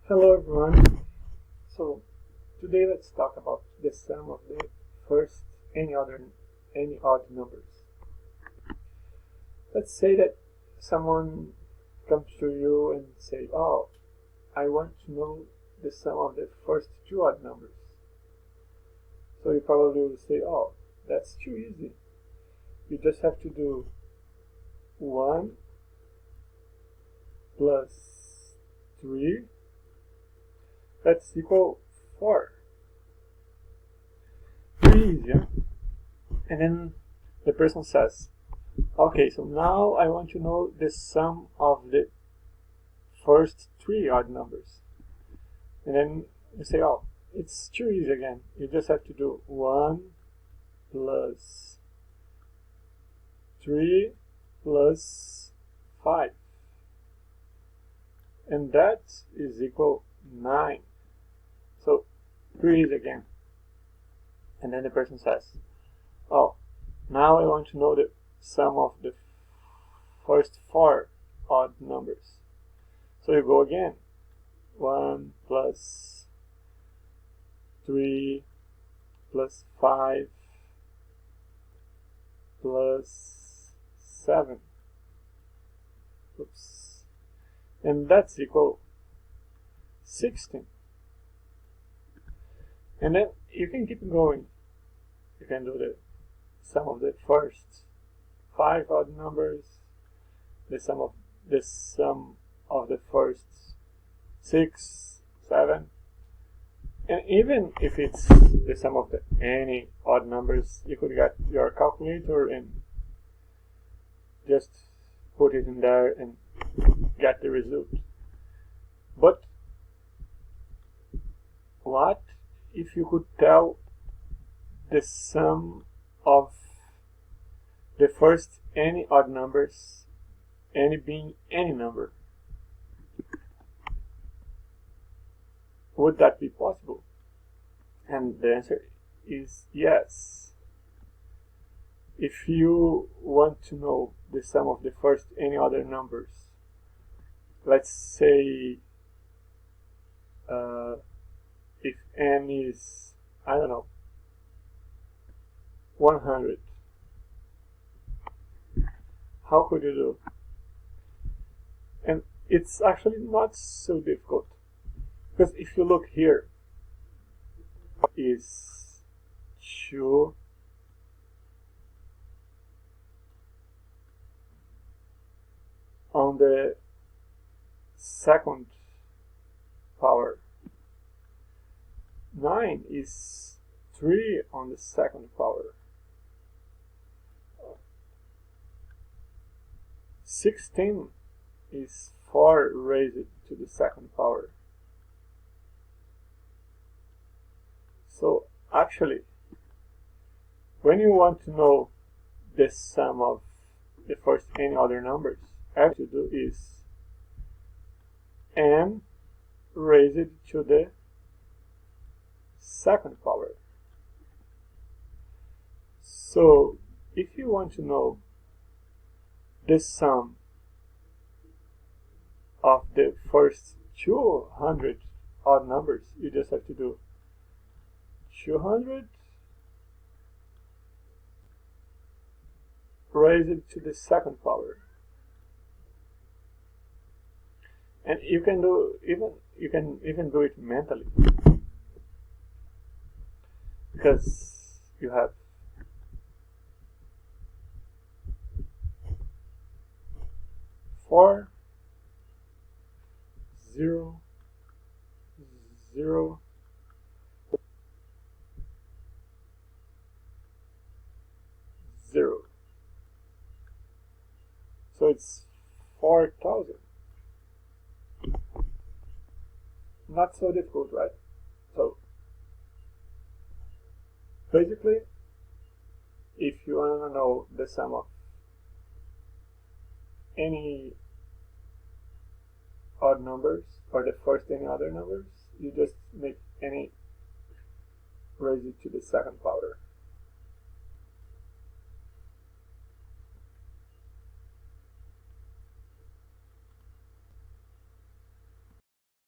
Hello everyone. So today let's talk about the sum of the first any odd numbers. Let's say that someone comes to you and say, "Oh, I want to know the sum of the first two odd numbers." So you probably will say, "Oh, that's too easy. You just have to do 1 plus 3, that's equal 4. Pretty easy, huh?" And then the person says, "Okay, so now I want to know the sum of the first three odd numbers." And then you say, "Oh, it's too easy again. You just have to do 1 plus 3 plus 5. And that is equal 9. So, pretty easy again." And then the person says, "Oh, now I want to know the sum of the first 4 odd numbers." So you go again. 1 plus 3 plus 5 plus 7. Oops. And that's equal 16. And then you can keep going. You can do the sum of the first 5 odd numbers, the sum of the first 6, 7. And even if it's the sum of any odd numbers, you could get your calculator and just put it in there and get the result. But what if you could tell the sum of the first any odd numbers, any being any number? Would that be possible? And the answer is yes. If you want to know the sum of the first any other numbers, let's say if n is, I don't know, 100, how could you do? And it's actually not so difficult, because if you look here, is 2 on the second power. 9 is 3 on the second power. 16 is 4 raised to the second power. So actually, when you want to know the sum of the first any other numbers, all you do is n raised to the second power. So if you want to know the sum of the first 200 odd numbers, you just have to do 200 raised to the second power. And you can even do it mentally, because you have 4, 0, 0, 0. So it's 4,000. Not so difficult, right? So basically, if you want to know the sum of any odd numbers, or the first any other numbers, you just make any raised to the second power.